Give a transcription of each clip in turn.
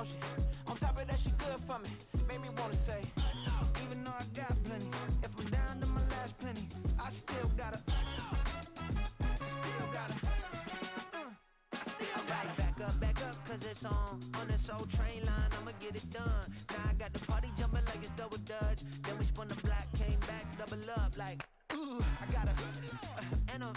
don't she? On top of that, she good for me. Made me wanna say, even though I got plenty, if I'm down to my last penny, I still gotta, back up, cause it's on this old train line, I'ma get it done. Now I got the party jumping like it's double dutch. Then we spun the block, came back, double up like, ooh, I got a, and a,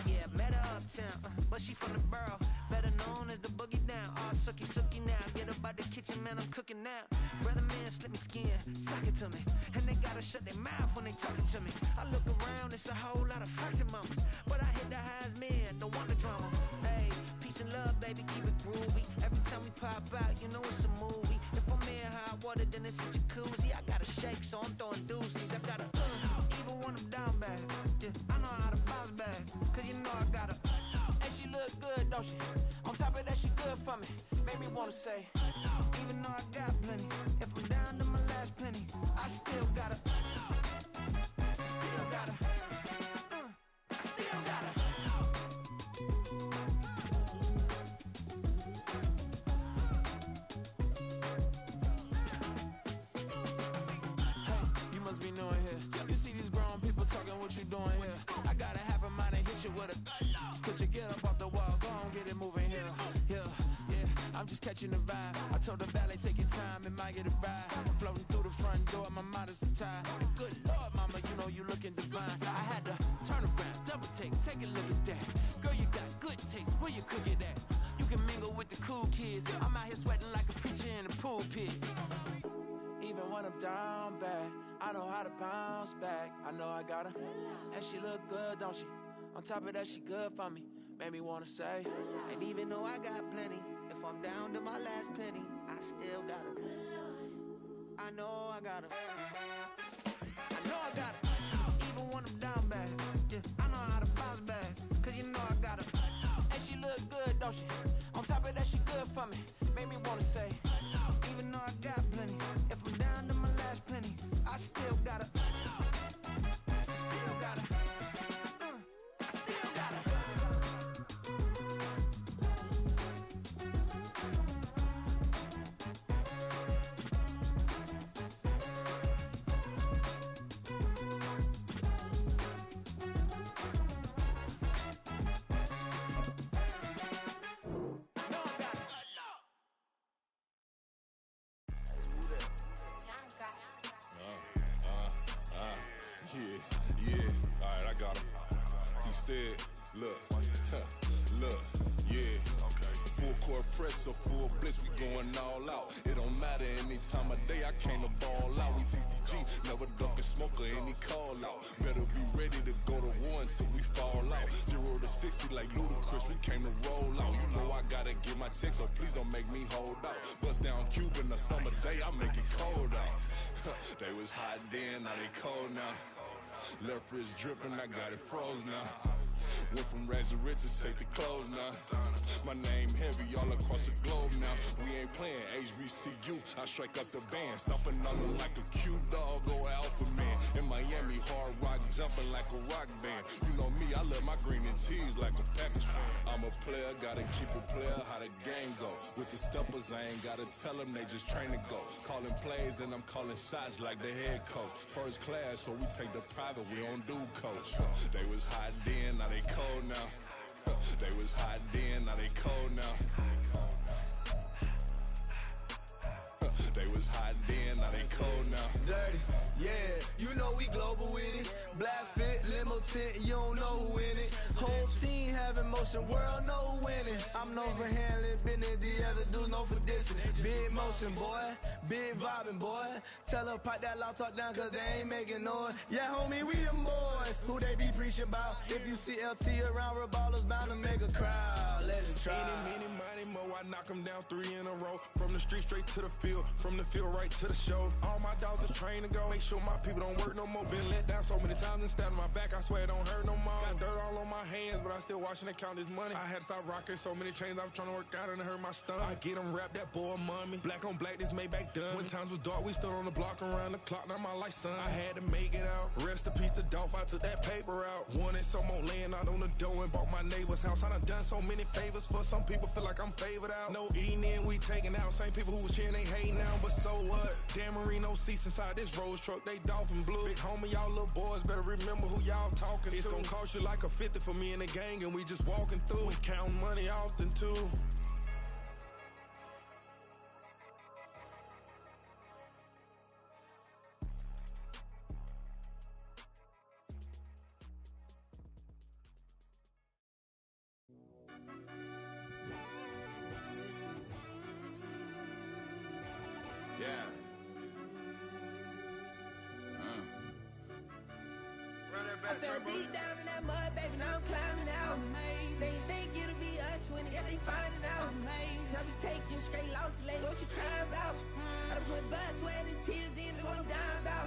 yeah, met her uptown, but she from the borough, better known as the boogie down. All sookie now, get up out the kitchen, man, I'm cooking now. Brother man, slip me skin, suck it to me, and they gotta shut their mouth when they talking to me. I look around, it's a whole lot of flexing mamas, but I hit the highs, man, don't want the drama. Hey, peace and love, baby, keep it groovy. Every time we pop out, you know it's a movie. If I'm in hot water, then it's a jacuzzi. I gotta shake, so I'm throwing deuces. I gotta, even when I'm down bad, yeah, I know how to bounce back, cause you know I gotta, and she look good, don't she? On top of that, she good for me. Made me wanna say, even though I got plenty, if I'm down to my last penny, I still gotta, still gotta, still gotta. Must be knowing here. You see these grown people talking, what you doing here? I gotta have a mind to hit you with a stitch you, get up off the wall, go on, get it moving here. Yeah, I'm just catching the vibe. I told the valet, take your time, it might get a ride. Floating through the front door, my mind is a tie. And good Lord, mama, you know you looking divine. I had to turn around, double take a look at that. Girl, you got good taste, where you cook it at? You can mingle with the cool kids. I'm out here sweating like a preacher in the pulpit. Even when I'm down bad, I know how to bounce back. I know I got her, and she look good, don't she? On top of that, she good for me. Made me wanna say, and even though I got plenty, if I'm down to my last penny, I still got her. I know I got her. I know I got her. Even when I'm down bad, yeah, I know how to bounce back, cause you know I got her. And she look good, don't she? On top of that, she good for me. Made me wanna say, even though I got plenty, if I'm down to my last penny, I still gotta, still gotta, still gotta. Yeah, alright, I got him. Instead, look, yeah. Full court press, so full blitz, we going all out. It don't matter any time of day, I came to ball out. We TCG, never duck a smoker, any call out. Better be ready to go to war until we fall out. 0 to 60 like Ludacris, we came to roll out. You know I gotta get my check, so please don't make me hold out. Bust down Cuban, a summer day, I make it cold out. They was hot then, now they cold now. Left wrist dripping, I got it froze now. Went from rags to riches, take the clothes now. My name heavy all across the globe now. We ain't playing HBCU, I strike up the band. Stomping on them like a cute dog or alpha man. In Miami, hard rock jumping like a rock band. You know me, I love my green and cheese like a Packers fan. I'm a player, gotta keep it player, how the game go. With the steppers, I ain't gotta tell them, they just train to go. Calling plays and I'm calling shots like the head coach. First class, so we take the private, we don't do coach. They was hot then, now they cold now. They was hot then, now they cold now. They was hot then, now they cold now. Dirty, yeah, you know we global with it. Black fit, limo tint, you don't know who in it. Whole team having motion, world know who winning. I'm known for handling business, the other dudes known for dissing. Big motion, boy, big vibing, boy. Tell her pipe that loud talk down, cause they ain't making noise. Yeah, homie, we them boys, who they be preaching about. If you see LT around, Reballo's bound to make a crowd. Let it try. Many, mo, I knock them down 3 in a row. From the street straight to the field, from the field right to the show. All my dogs are trained to go. Make sure my people don't work no more. Been let down so many times and stand on my back, I swear it don't hurt no more. Got dirt all on my hands, but I still wash watching they count this money. I had to stop rocking so many chains, I was trying to work out and it hurt my stomach. I get them rap, that boy mummy. Black on black, this Maybach done. When times was dark, we stood on the block around the clock, now my life son. I had to make it out. Rest in peace to Dolph, I took that paper out. Wanted some more laying out on the dough and bought my neighbor's house. I done so many favors for some people, feel like I'm favored out. No eating in, we taking out. Same people who was cheering, they hating now, but so what? Dan Marino seats inside this Rolls truck, they dolphin blue. Big homie, y'all little boys better remember who y'all talking to. It's gonna cost you like a 50 for me and the gang, and we just walking through. We counting money often too. Yeah. Run that back, I fell turbo. deep down in that mud, baby, now I'm climbing out. They think it'll be us when they finding out. I be taking straight losses lately, what you crying about? I done put blood, sweat, and tears in, that's what I'm dying about.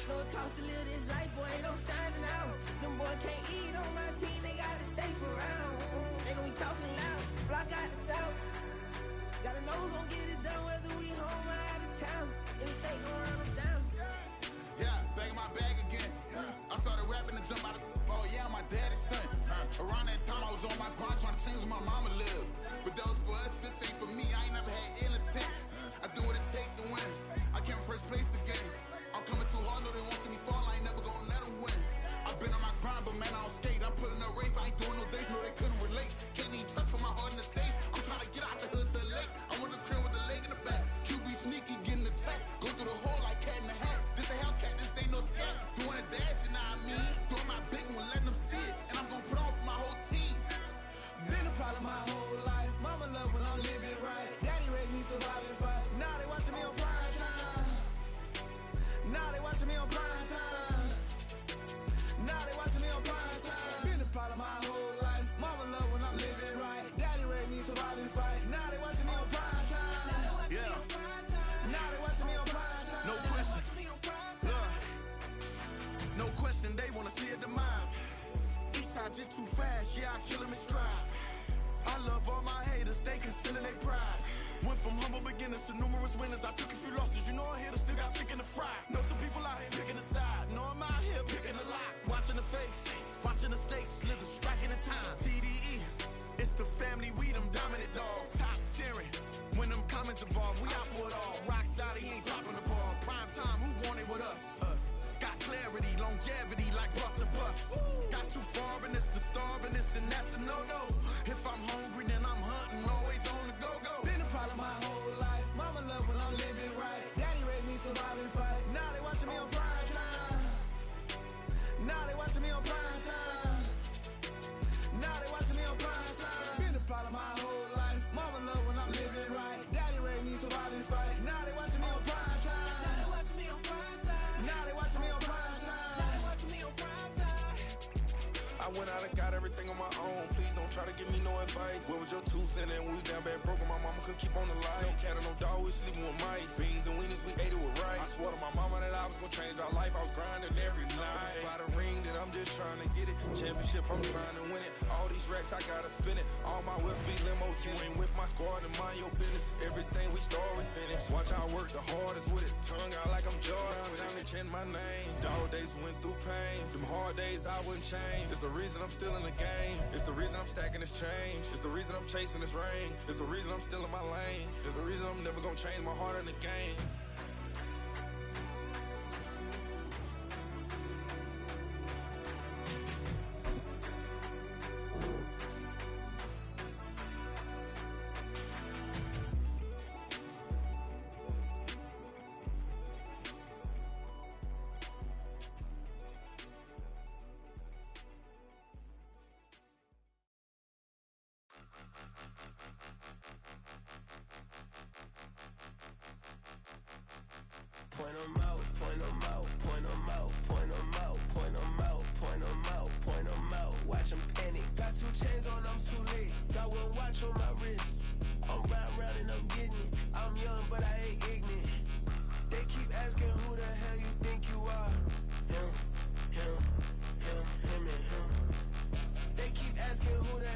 Know it costs to live this life, boy, ain't no signing out. Them boy can't eat on my team, they gotta stay for round. They gon' be talking loud, block out the south. Gotta know who gon' get it done, whether we home or out of town. In the state gon' run them down. Yeah, back in my bag again. I started rapping to jump out of oh yeah, I'm my daddy's son. Around that time I was on my grind trying to change where my mama lived. But that was for us, this ain't for me. I ain't never had ill intent. I do what it take to win. I came first place again. I'm coming too hard, know they want to see me fall. I ain't never gonna let them win. I've been on my grind, but man, I don't skate. I'm putting up race, I ain't doing no days, no they couldn't relate. Can't even touch for my heart in the safe. I'm trying to get out the hood to the lake. I'm with the crib with the leg in the back. QB sneaky, getting attacked. Go through the hole like cat in the hat. This a Hellcat, this ain't no scat. Doing a dash, you know what I mean? Doing my big one, letting them see it. And I'm gonna put on for my whole team. Been a problem my whole life. Mama love when I'm living right. Daddy raised me survive and fight. Now they watching me on prime time. Now they watching me on prime time. Now they watching me on prime time. Been a problem my whole life. Mama love when I'm living right. Daddy raised me survive and fight. Now they watching me on prime time. Yeah. Now they watching me on prime time. No question. No question, they wanna see a demise. Eastside just too fast, yeah, I kill them in stride. I love all my haters, they concealing their pride. Went from humble beginners to numerous winners. I took a few losses, you know I'm here to still got chicken to fry. Know some people out here picking a side, know I'm out here picking a lot. Watching the fakes, watching the stakes, slither, striking the time. TDE, it's the family, we them dominant dogs. Top tiering, when them comments involved, we out for it all. Rock side, he ain't dropping the ball. Prime time, who want it with us? Got clarity, longevity, like bus and bus. Got too far and it's the starving, this and that's a no-no. If I'm hungry, then I'm hunting, always on the go-go. Been a problem my whole life. Mama love when I'm living right. Daddy raised me survive and fight. Now they watching me on prime time. Now they watching me on prime time. Now they watching me on prime time. Been a problem my whole life. Mama love when I'm living right. Daddy raised me survive and fight. Now they watching me on prime time. Now they watching me on prime time. Now they watching me on prime time. Now they watching me on prime time. I went out and got everything on my own. Please don't try to give me no advice. What was your 2 cents and we was down bad broke and my mama couldn't keep on the light. No cat or no dog, we sleeping with mice. Beans and weenies, we ate it with rice. I swore to my mama that I was gonna change our life. I was grinding every night. By the ring that I'm just trying to get it. Championship, I'm trying to win it. All these racks, I gotta spin it. All my whips be limo tinted. Ain't with my squad and mind your business. Everything we start, we finish. Watch I work the hardest with it. Tongue out like I'm Jordan. Time to change my name. Dog days went through pain. Them hard days I wouldn't change. It's the reason I'm still in the game. It's the reason I'm stacking this change. It's the reason I'm chasing this ring. It's the reason I'm still in my lane. It's the reason I'm never gonna change my heart in the game. Point 'em out, point 'em out, point 'em out, point 'em out, point 'em out, point 'em out, point 'em out. Watch 'em panic. Got 2 chains on, I'm too late. Got 1 watch on my wrist. I'm round and I'm getting it. I'm young, but I ain't ignorant. They keep asking who the hell you think you are. Him, and him. They keep asking who the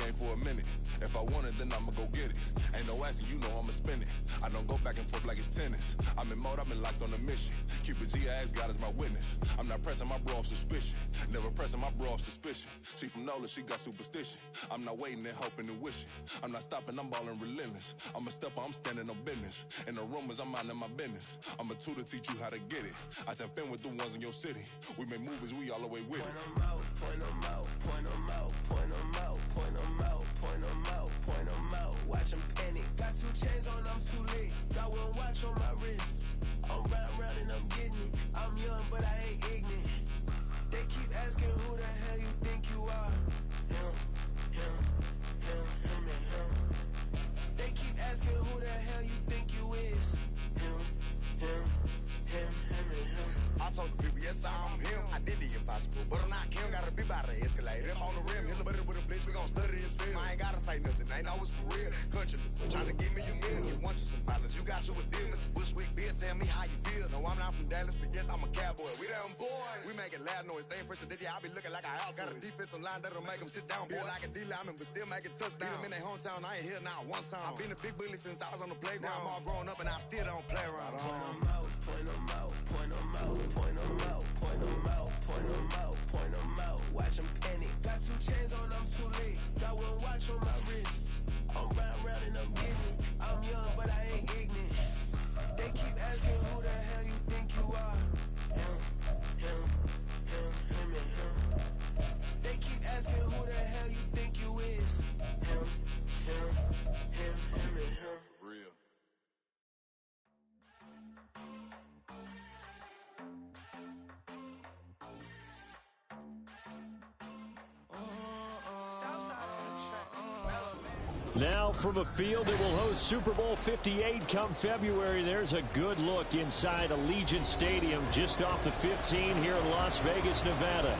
game for a minute. If I want it, then I'ma go get it. Ain't no asking, you know I'ma spend it. I don't go back and forth like it's tennis. I'm in mode, I've been locked on a mission. Cupid G, I ask God as my witness. I'm not pressing my bro off suspicion. Never pressing my bro off suspicion. She from Nola, she got superstition. I'm not waiting and hoping and wishing. I'm not stopping, I'm balling relentless. I'm a stepper, I'm standing on business. In the rumors, I'm minding my business. I'm a tutor, teach you how to get it. I said, been with the ones in your city. We make movies, we all the way with it. Point them out, point them out, point them out, point them out, point them out, point them out, point them out. Watch them panic. Got 2 chains on, I'm too lit. Got 1 watch on my wrist. I'm round and I'm getting it. I'm young, but I ain't ignorant. They keep asking who the hell you think you are. Him, and him. They keep asking who the hell you think you is. Him, and him. I told the people, yes, I'm him. I did the impossible, but I'm not Kim. Gotta be by the escalator. Him on the rim, hit the butter with a blitz. We gon' study his film. I ain't gotta say nothing. Ain't always for real. Country, tryna give me a meal. You want you some pilots. You got you a deal. Mr. Bushwick, Bill, tell me how you feel. No, I'm not from Dallas, but yes, I'm a cowboy. We them boys. We making loud noise. Staying first today, I be looking like a house. Got a defensive line that'll make them sit down. Boy, like a D-lineman, but still making touchdowns. Beat them in their hometown. I ain't here now one time. I've been a big bully since I was on the playground. Now I'm all grown up and I still don't play around. Point them out, point them out, point them out, point them out. Point them out, point them out, point them out. Watch them panic. Got 2 chains on, I'm too late. Got 1 watch on my wrist. I'm round and I'm getting it. I'm young, but I ain't ignorant. They keep asking who the hell you think you are. Him, and him. They keep asking who the hell you think you is. Him, and him. Real. Now from a field that will host Super Bowl 58 come February, there's a good look inside Allegiant Stadium just off the 15 here in Las Vegas, Nevada.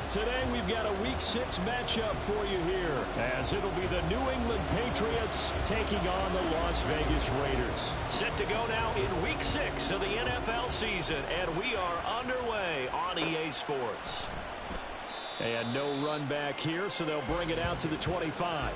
Today we've got a Week 6 matchup for you here, as it'll be the New England Patriots taking on the Las Vegas Raiders. Set to go now in Week 6 of the NFL season, and we are underway on EA Sports. And no run back here, so they'll bring it out to the 25.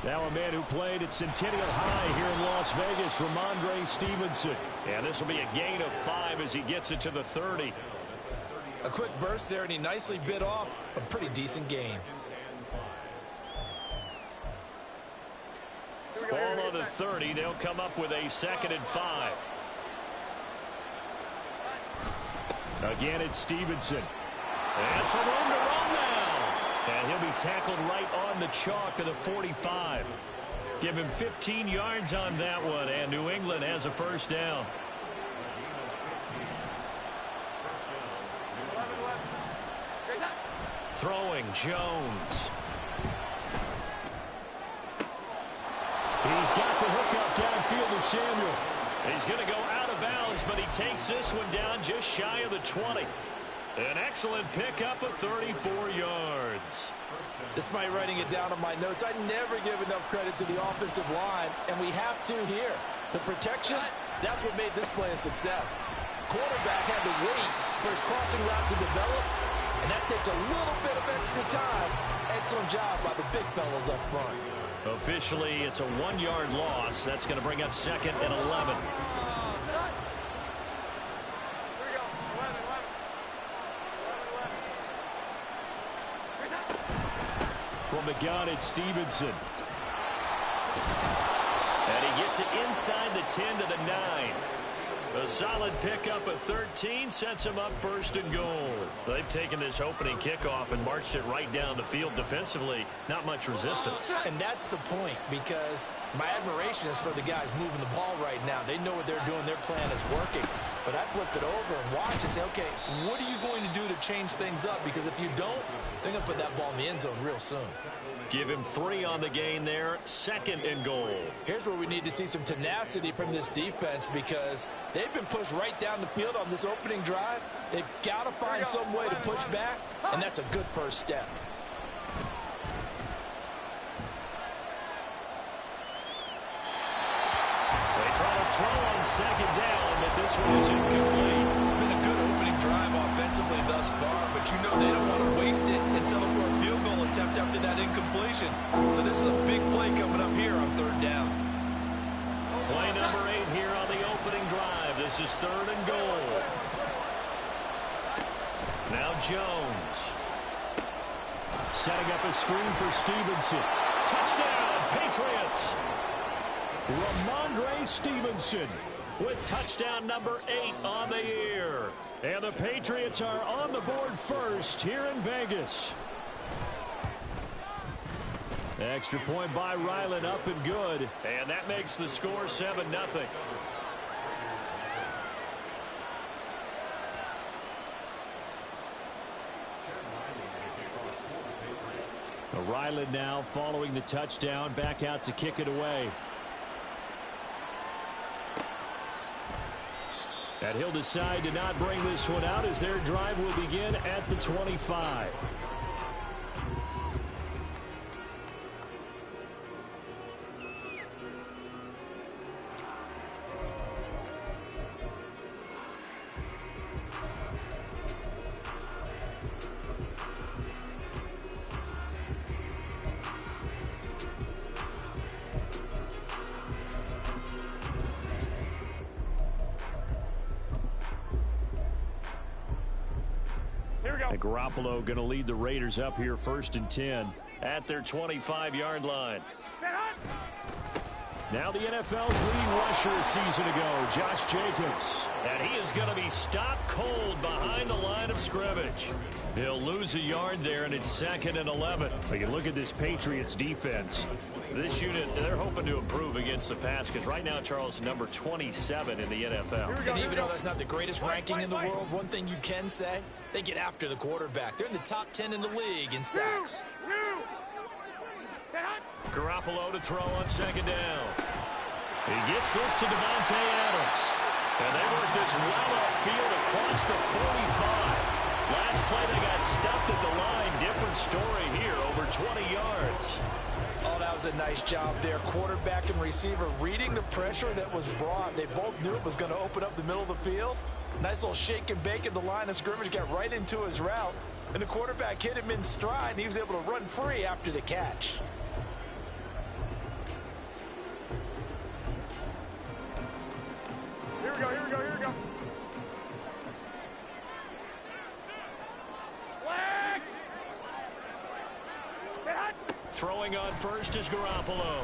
Now a man who played at Centennial High here in Las Vegas, Ramondre Stevenson. And this will be a gain of 5 as he gets it to the 30. A quick burst there, and he nicely bit off a pretty decent gain. Ball on the 30. They'll come up with a 2nd and 5. Again, it's Stevenson. And some room to run now. And he'll be tackled right on the chalk of the 45. Give him 15 yards on that one, and New England has a first down. Throwing, Jones. He's got the hook up downfield to Samuel. He's going to go out of bounds, but he takes this one down just shy of the 20. An excellent pickup of 34 yards. Despite writing it down on my notes, I never give enough credit to the offensive line, and we have to here. The protection, that's what made this play a success. Quarterback had to wait for his crossing route to develop, and that takes a little bit of extra time. Excellent job by the big fellas up front. Officially, it's a 1-yard loss. That's going to bring up 2nd and 11. From the gun, it's Stevenson. And he gets it inside the 10 to the 9. A solid pickup of 13 sets him up 1st and goal. They've taken this opening kickoff and marched it right down the field defensively. Not much resistance. And that's the point, because my admiration is for the guys moving the ball right now. They know what they're doing. Their plan is working. But I flip it over and watch and say, okay, what are you going to do to change things up? Because if you don't, they're going to put that ball in the end zone real soon. Give him 3 on the gain there. 2nd and goal. Here's where we need to see some tenacity from this defense because they've been pushed right down the field on this opening drive. They've got to find some way to push back, and that's a good first step. They try to throw on 2nd down, but this one is incomplete. It's been a good opening drive offensively thus far, but you know they don't want to waste it and settle for a field goal attempt after that incompletion. So this is a big play coming up here on 3rd down. Play number 8 here on the opening drive. This is 3rd and goal. Now Jones. Setting up a screen for Stevenson. Touchdown, Patriots. Ramondre Stevenson with touchdown number 8 on the year. And the Patriots are on the board first here in Vegas. Extra point by Ryland, up and good. And that makes the score 7-0. Ryland now following the touchdown, back out to kick it away. And he'll decide to not bring this one out as their drive will begin at the 25. And Garoppolo going to lead the Raiders up here 1st and 10 at their 25-yard line. Now the NFL's leading rusher a season ago, Josh Jacobs. And he is going to be stopped cold behind the line of scrimmage. He'll lose a yard there, and it's 2nd and 11. But you look at this Patriots defense. This unit, they're hoping to improve against the pass because right now, Charles, number 27 in the NFL. And even though that's not the greatest ranking in the world, one thing you can say, they get after the quarterback. They're in the top 10 in the league in sacks. Garoppolo to throw on 2nd down. He gets this to Devontae Adams. And they work this well upfield across the 45. Last play they got stuffed at the line. Different story here, over 20 yards. Oh, that was a nice job there. Quarterback and receiver reading the pressure that was brought. They both knew it was going to open up the middle of the field. Nice little shake and bake at the line of scrimmage. Got right into his route. And the quarterback hit him in stride, and he was able to run free after the catch. Here we go, here we go, here we go. Flag! Throwing on first is Garoppolo.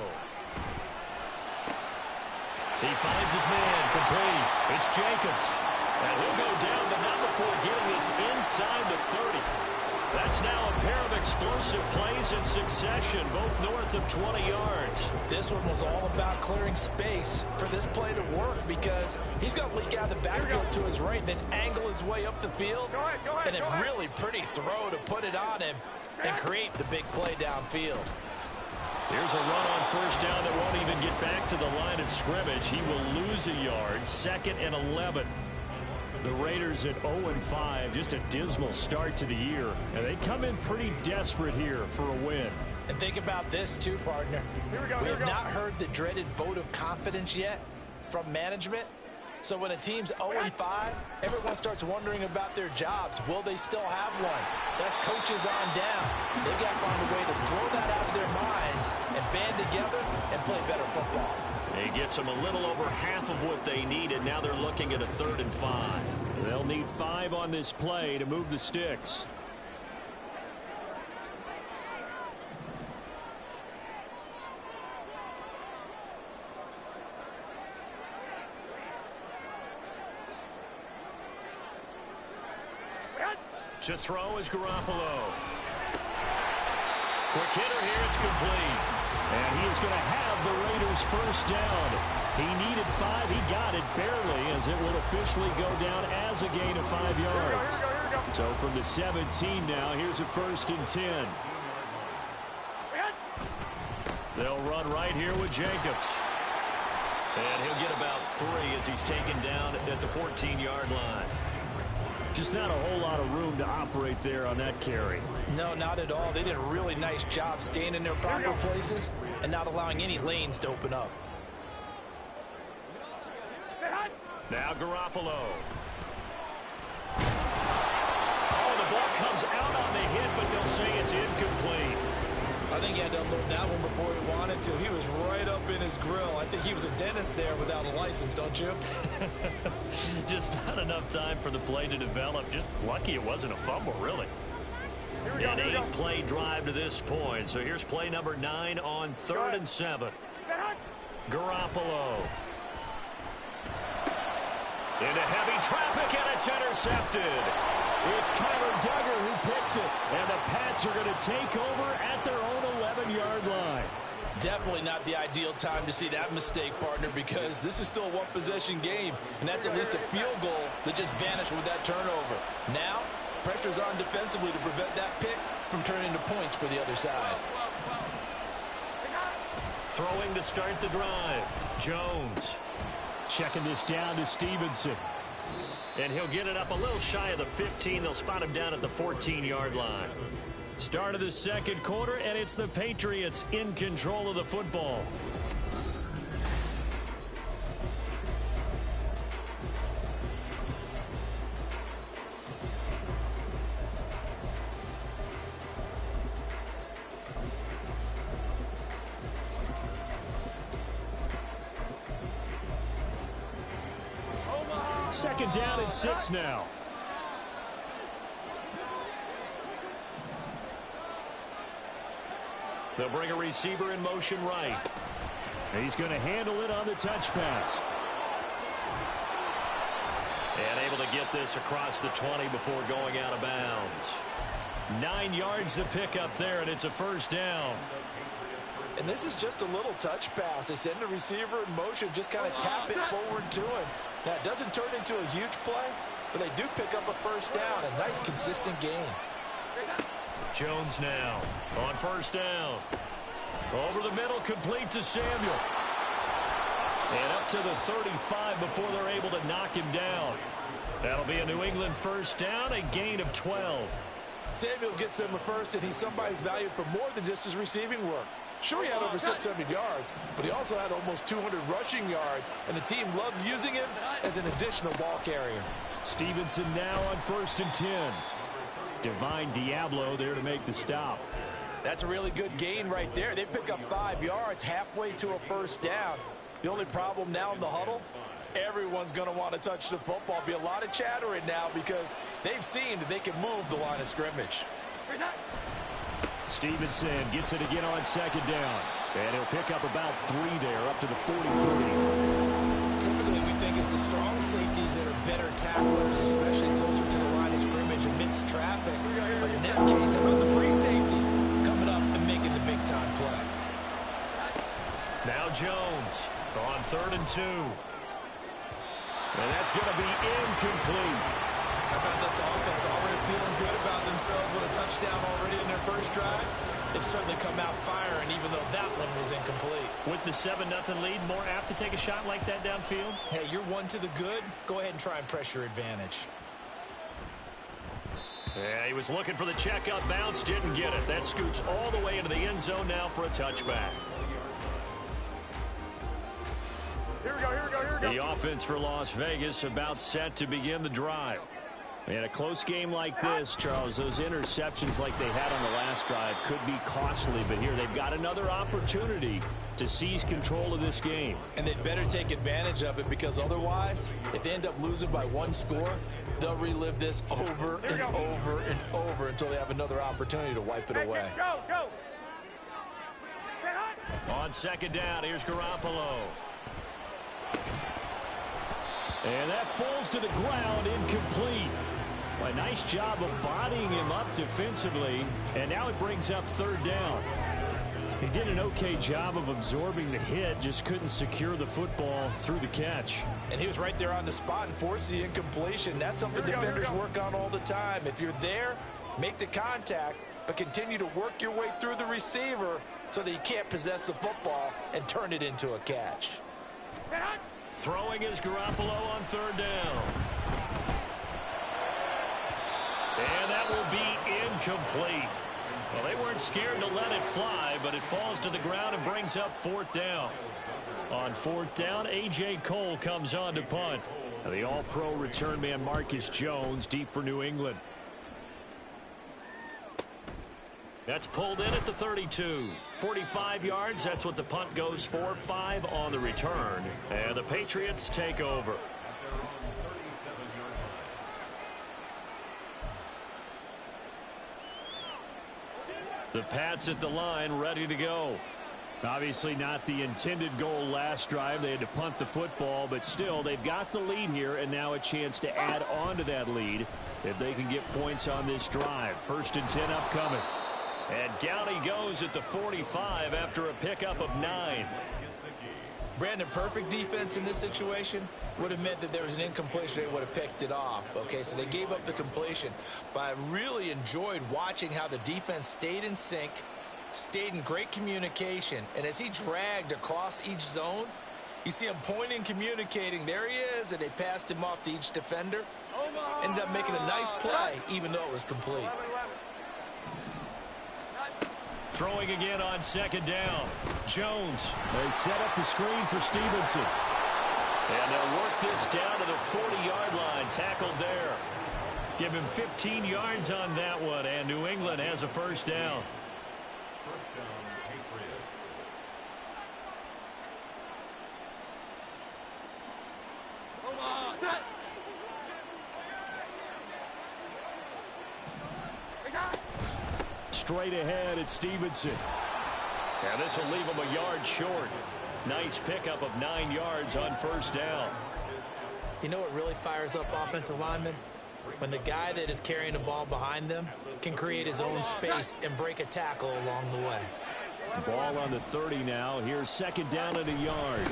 He finds his man, complete. It's Jacobs. And he'll go down, but not before getting this inside the 30. That's now a pair of explosive plays in succession, both north of 20 yards. This one was all about clearing space for this play to work because he's going to leak out the backfield to his right and then angle his way up the field. And a really pretty throw to put it on him and create the big play downfield. Here's a run on 1st down that won't even get back to the line of scrimmage. He will lose a yard, 2nd and 11. The Raiders at 0-5, just a dismal start to the year. And they come in pretty desperate here for a win. And think about this too, partner. We have not heard the dreaded vote of confidence yet from management. So when a team's 0-5, everyone starts wondering about their jobs. Will they still have one? That's coaches on down. They've got to find a way to throw that out of their minds and band together and play better football. He gets them a little over half of what they needed. Now they're looking at a 3rd and 5. They'll need 5 on this play to move the sticks. To throw is Garoppolo. Quick hitter here. It's complete. And he is going to have the Raiders first down. He needed 5. He got it barely, as it will officially go down as a gain of 5 yards. So from the 17 now, here's a 1st and 10. They'll run right here with Jacobs. And he'll get about 3 as he's taken down at the 14-yard line. Just not a whole lot of room to operate there on that carry. No, not at all. They did a really nice job staying in their proper places and not allowing any lanes to open up. Now Garoppolo. Oh, the ball comes out on the hit, but they'll say it's incomplete. I think he had to unload that one before he wanted to. He was right up in his grill. I think he was a dentist there without a license, don't you? Just not enough time for the play to develop. Just lucky it wasn't a fumble, really. An 8-play drive to this point. So here's play number 9 on 3rd and 7. Garoppolo. Into heavy traffic, and it's intercepted. It's Kyler Duggar who picks it, and the Pats are going to take over at their own 11-yard line. Definitely not the ideal time to see that mistake, partner, because this is still a one-possession game, and that's at least a field goal that just vanished with that turnover. Now, pressure's on defensively to prevent that pick from turning into points for the other side. Throwing to start the drive. Jones. Checking this down to Stevenson. And he'll get it up a little shy of the 15. They'll spot him down at the 14-yard line. Start of the second quarter, and it's the Patriots in control of the football. Second down and 6 now. They'll bring a receiver in motion right. He's going to handle it on the touch pass. And able to get this across the 20 before going out of bounds. 9 yards to pick up there, and it's a first down. And this is just a little touch pass. They send the receiver in motion, just kind of tap it forward to him. Now, it doesn't turn into a huge play, but they do pick up a first down. A nice, consistent gain. Jones now on first down. Over the middle, complete to Samuel. And up to the 35 before they're able to knock him down. That'll be a New England first down, a gain of 12. Samuel gets him a first, and he's somebody's valued for more than just his receiving work. Sure, he had over 600 yards, but he also had almost 200 rushing yards, and the team loves using him as an additional ball carrier. Stevenson now on 1st and 10. Divine Diablo there to make the stop. That's a really good gain right there. They pick up 5 yards halfway to a first down. The only problem now in the huddle, everyone's going to want to touch the football. Be a lot of chattering now because they've seen that they can move the line of scrimmage. Stevenson gets it again on second down. And he'll pick up about 3 there, up to the 43. Typically, we think it's the strong safeties that are better tacklers, especially closer to the line of scrimmage amidst traffic. But in this case, how about the free safety coming up and making the big-time play? Now Jones on 3rd and 2. And that's going to be incomplete. How about this offense already feeling good about themselves with a touchdown already in their first drive? They've certainly come out firing, even though that one was incomplete. With the 7-0 lead, more apt to take a shot like that downfield? Hey, you're one to the good. Go ahead and try and press your advantage. Yeah, he was looking for the check-up bounce, didn't get it. That scoots all the way into the end zone now for a touchback. Here we go, here we go, here we go. The offense for Las Vegas about set to begin the drive. In a close game like this, Charles, those interceptions like they had on the last drive could be costly, but here they've got another opportunity to seize control of this game. And they'd better take advantage of it, because otherwise, if they end up losing by 1 score, they'll relive this over and over and over until they have another opportunity to wipe it away. Go, go. On second down, here's Garoppolo. And that falls to the ground, incomplete. Well, a nice job of bodying him up defensively, and now it brings up third down. He did an okay job of absorbing the hit, just couldn't secure the football through the catch. And he was right there on the spot and forced the incompletion. That's something defenders work on all the time. If you're there, make the contact, but continue to work your way through the receiver so that you can't possess the football and turn it into a catch. Throwing is Garoppolo on third down. And that will be incomplete. Well, they weren't scared to let it fly, but it falls to the ground and brings up fourth down. On fourth down, A.J. Cole comes on to punt. The all-pro return man Marcus Jones deep for New England. That's pulled in at the 32. 45 yards, that's what the punt goes for. 5 on the return. And the Patriots take over. The Pats at the line, ready to go. Obviously not the intended goal last drive. They had to punt the football, but still, they've got the lead here, and now a chance to add on to that lead if they can get points on this drive. 1st and 10 upcoming. And down he goes at the 45 after a pickup of 9. Brandon, perfect defense in this situation would have meant that there was an incompletion. They would have picked it off. Okay, so they gave up the completion. But I really enjoyed watching how the defense stayed in sync, stayed in great communication. And as he dragged across each zone, you see him pointing, communicating. There he is, and they passed him off to each defender. Ended up making a nice play, even though it was complete. Throwing again on 2nd down. Jones. They set up the screen for Stevenson. And they'll work this down to the 40-yard line. Tackled there. Give him 15 yards on that one, and New England has a 1st down. First down, Patriots. Straight ahead at Stevenson. And this will leave him a yard short. Nice pickup of 9 yards on 1st down. You know what really fires up offensive linemen? When the guy that is carrying the ball behind them can create his own space and break a tackle along the way. Ball on the 30 now. Here's 2nd down and a yard.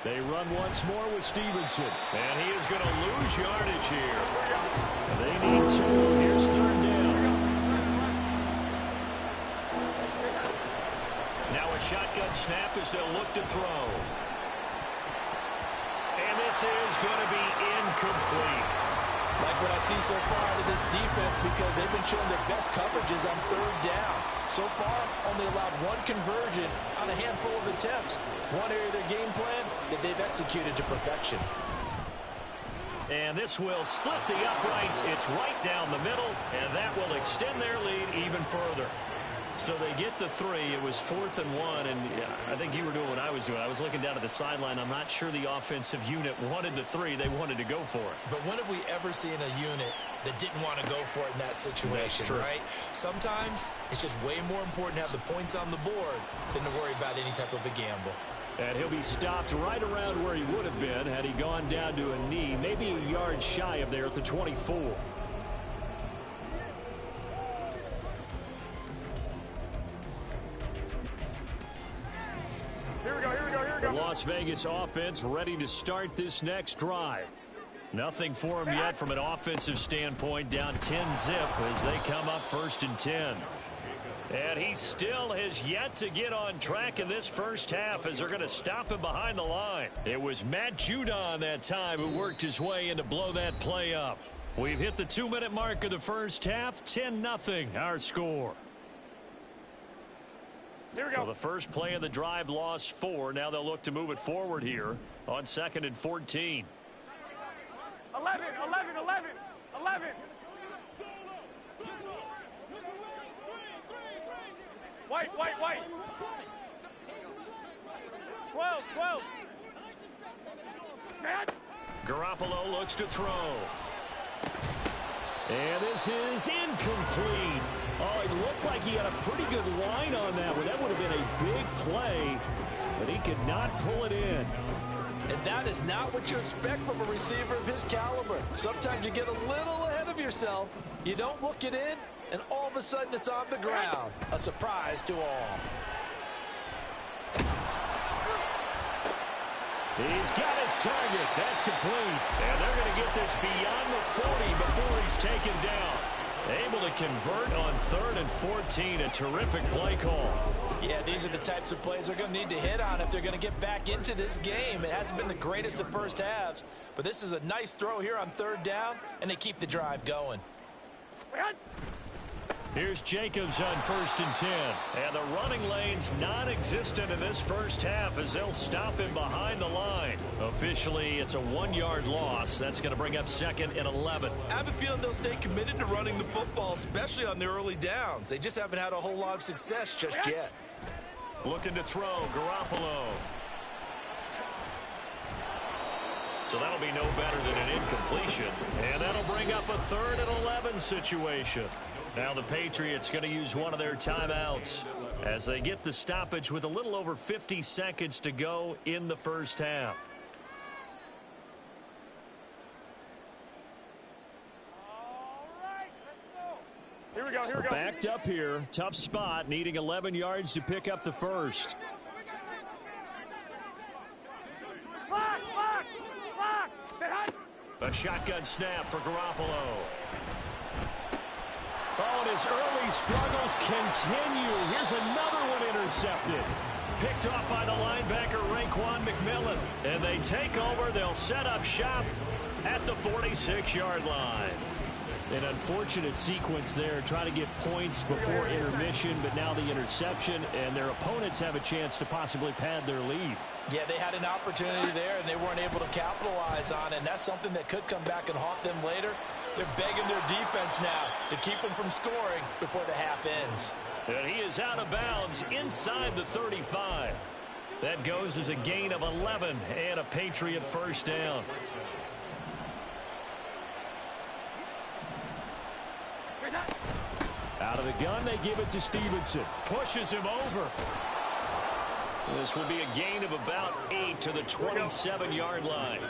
They run once more with Stevenson. And he is going to lose yardage here. They need 2. Here's 3rd down. Now a shotgun snap as they'll look to throw. And this is going to be incomplete. Like what I see so far out of this defense, because they've been showing their best coverages on 3rd down. So far, only allowed 1 conversion on a handful of attempts. One area of their game plan that they've executed to perfection. And this will split the uprights. It's right down the middle, and that will extend their lead even further. So they get the 3. It was 4th and 1, and I think you were doing what I was doing. I was looking down at the sideline. I'm not sure the offensive unit wanted the 3. They wanted to go for it. But when have we ever seen a unit that didn't want to go for it in that situation, right? Sometimes it's just way more important to have the points on the board than to worry about any type of a gamble. And he'll be stopped right around where he would have been had he gone down to a knee, maybe a yard shy of there at the 24. The Las Vegas offense ready to start this next drive. Nothing for them yet from an offensive standpoint. Down 10-zip as they come up 1st and 10. And he still has yet to get on track in this first half as they're going to stop him behind the line. It was Matt Judon that time who worked his way in to blow that play up. We've hit the 2-minute mark of the first half. 10-0 our score. Here we go. Well, the first play of the drive lost 4. Now they'll look to move it forward here on 2nd and 14. 11. White. 12. Garoppolo looks to throw. And this is incomplete. Oh, it looked like he had a pretty good line on that one. That would have been a big play, but he could not pull it in. And that is not what you expect from a receiver of his caliber. Sometimes you get a little ahead of yourself. You don't look it in, and all of a sudden it's on the ground. A surprise to all. He's got his target. That's complete. And they're going to get this beyond the 40 before he's taken down. Able to convert on 3rd and 14. A terrific play call. Yeah, these are the types of plays they're going to need to hit on if they're going to get back into this game. It hasn't been the greatest of first halves, but this is a nice throw here on 3rd down, and they keep the drive going. Here's Jacobs on 1st and 10. And the running lane's non-existent in this first half as they'll stop him behind the line. Officially, it's a 1-yard loss. That's going to bring up 2nd and 11. I have a feeling they'll stay committed to running the football, especially on their early downs. They just haven't had a whole lot of success just yet. Looking to throw, Garoppolo. So that'll be no better than an incompletion. And that'll bring up a 3rd and 11 situation. Now the Patriots going to use one of their timeouts as they get the stoppage with a little over 50 seconds to go in the first half. All right, let's go. Here we go, here we go. Backed up here. Tough spot, needing 11 yards to pick up the first. Lock, lock, lock. Stay hot. A shotgun snap for Garoppolo. Oh, and his early struggles continue. Here's another one intercepted. Picked off by the linebacker, Raekwon McMillan. And they take over. They'll set up shop at the 46-yard line. An unfortunate sequence there, trying to get points before intermission, but now the interception, and their opponents have a chance to possibly pad their lead. Yeah, they had an opportunity there, and they weren't able to capitalize on it, and that's something that could come back and haunt them later. They're begging their defense now to keep them from scoring before the half ends. And he is out of bounds inside the 35. That goes as a gain of 11 and a Patriot first down. Out of the gun, they give it to Stevenson. Pushes him over. This will be a gain of about 8 to the 27-yard line.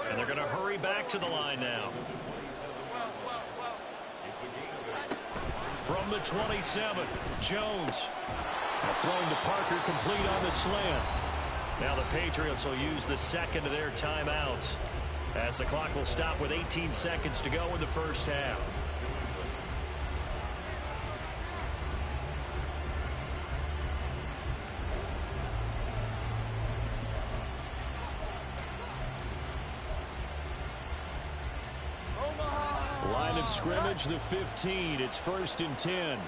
And they're going to hurry back to the line now. From the 27, Jones. Throwing to Parker, complete on the slant. Now the Patriots will use the second of their timeouts as the clock will stop with 18 seconds to go in the first half. Line of scrimmage, the 15. It's 1st and 10.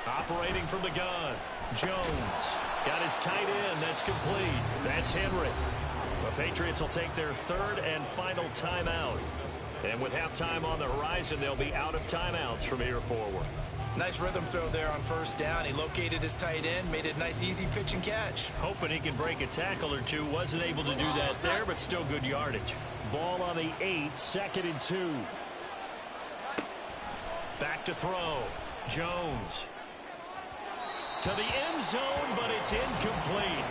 Operating from the gun, Jones. Got his tight end. That's complete. That's Henry. The Patriots will take their 3rd and final timeout. And with halftime on the horizon, they'll be out of timeouts from here forward. Nice rhythm throw there on 1st down. He located his tight end, made it a nice easy pitch and catch. Hoping he can break a tackle or two. Wasn't able to do that there, but still good yardage. Ball on the 8, 2nd and 2. Back to throw. Jones. To the end zone, but it's incomplete.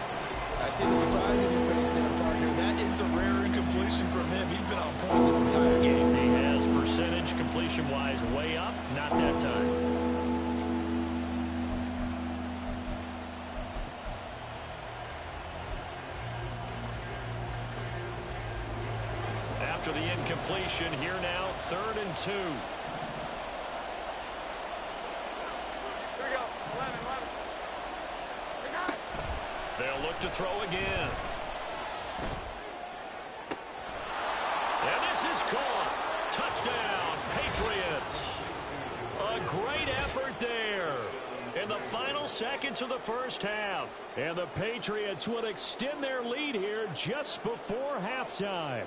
I see the surprise in your face there, partner. That is a rare incompletion from him. He's been on point this entire game. He has percentage completion-wise way up. Not that time. After the incompletion, here now, 3rd and 2. They'll look to throw again. And this is caught. Touchdown, Patriots. A great effort there in the final seconds of the first half. And the Patriots would extend their lead here just before halftime.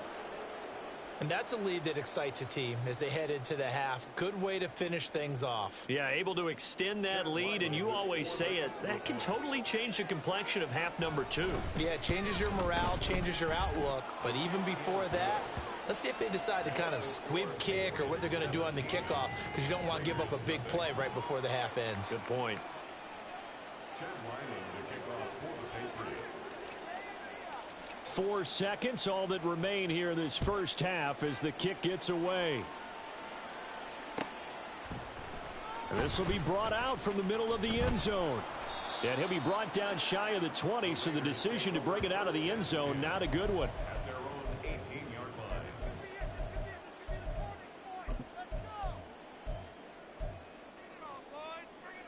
And that's a lead that excites a team as they head into the half. Good way to finish things off. Yeah, able to extend that lead, and you always say it, that can totally change the complexion of half number 2. Yeah, it changes your morale, changes your outlook, but even before that, Let's see if they decide to kind of squib kick or what they're going to do on the kickoff, because you don't want to give up a big play right before the half ends. Good point. Chad Wyman to kick off for the Patriots. 4 seconds, all that remain here this first half as the kick gets away. And this will be brought out from the middle of the end zone. And he'll be brought down shy of the 20, so the decision to bring it out of the end zone, not a good one. At their own 18-yard line.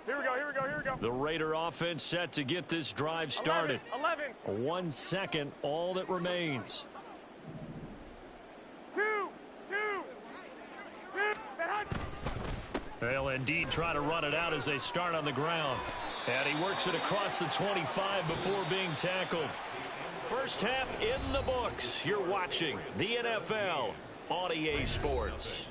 Here we go, here we go, here we go. The Raider offense set to get this drive started. 11. 1 second, all that remains. 2. They'll indeed try to run it out as they start on the ground. And he works it across the 25 before being tackled. First half in the books. You're watching the NFL on EA Sports.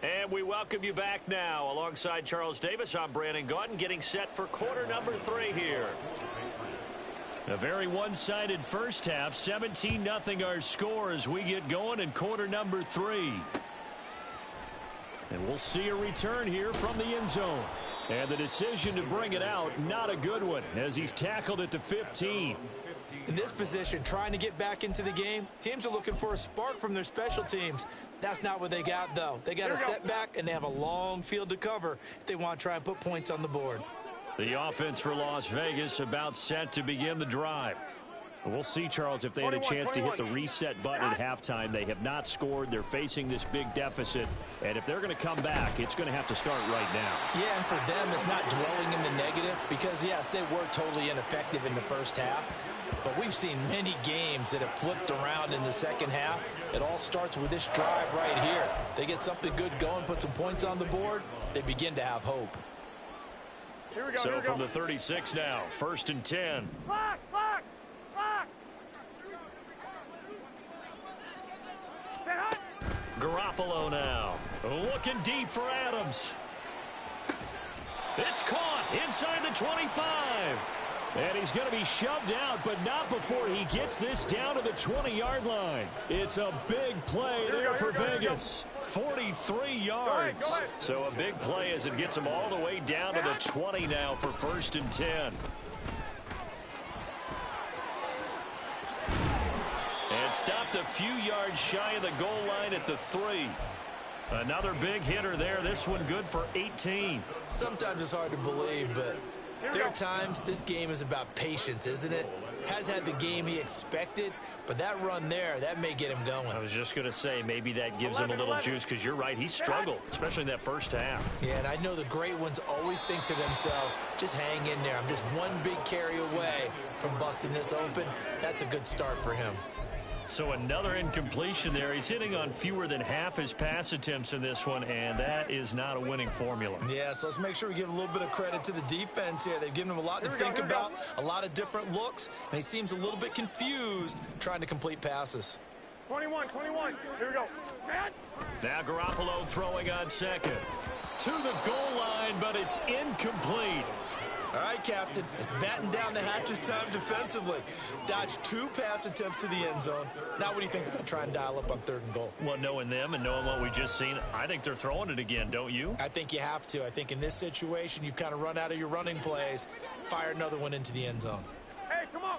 And we welcome you back now. Alongside Charles Davis, I'm Brandon Gaudin, getting set for quarter number 3 here. A very one-sided first half. 17-0 our score as we get going in quarter number 3. And we'll see a return here from the end zone. And the decision to bring it out, not a good one, as he's tackled at the 15. In this position, trying to get back into the game, teams are looking for a spark from their special teams. That's not what they got, though. They got a setback, and they have a long field to cover if they want to try and put points on the board. The offense for Las Vegas about set to begin the drive. We'll see, Charles, if they had a chance to hit the reset button at halftime. They have not scored. They're facing this big deficit. And if they're going to come back, it's going to have to start right now. Yeah, and for them, it's not dwelling in the negative because, yes, they were totally ineffective in the first half. But we've seen many games that have flipped around in the second half. It all starts with this drive right here. They get something good going, put some points on the board, they begin to have hope. Here we go, so from the 36 now, 1st and 10. Clock! Garoppolo now, looking deep for Adams. It's caught inside the 25. And he's going to be shoved out, but not before he gets this down to the 20-yard line. It's a big play there for Vegas. 43 yards. Go ahead. So a big play as it gets him all the way down to the 20 now for 1st and 10. And stopped a few yards shy of the goal line at the 3. Another big hitter there. This one good for 18. Sometimes it's hard to believe, but there are times this game is about patience, isn't it? Has had the game he expected, but that run there, that may get him going. I was just going to say, maybe that gives him a little juice, because you're right, he struggled, especially in that first half. Yeah, and I know the great ones always think to themselves, just hang in there. I'm just one big carry away from busting this open. That's a good start for him. So another incompletion there. He's hitting on fewer than half his pass attempts in this one, and that is not a winning formula. Yeah, so let's make sure we give a little bit of credit to the defense here. They've given him a lot to think about, a lot of different looks, and he seems a little bit confused trying to complete passes. 21. Here we go. Now Garoppolo throwing on second. To the goal line, but it's incomplete. All right, Captain, it's batten down the hatches time defensively. Dodged 2 pass attempts to the end zone. Now what do you think they're going to try and dial up on 3rd and goal? Well, knowing them and knowing what we just seen, I think they're throwing it again, don't you? I think you have to. I think in this situation, you've kind of run out of your running plays. Fire another one into the end zone. Hey, come on.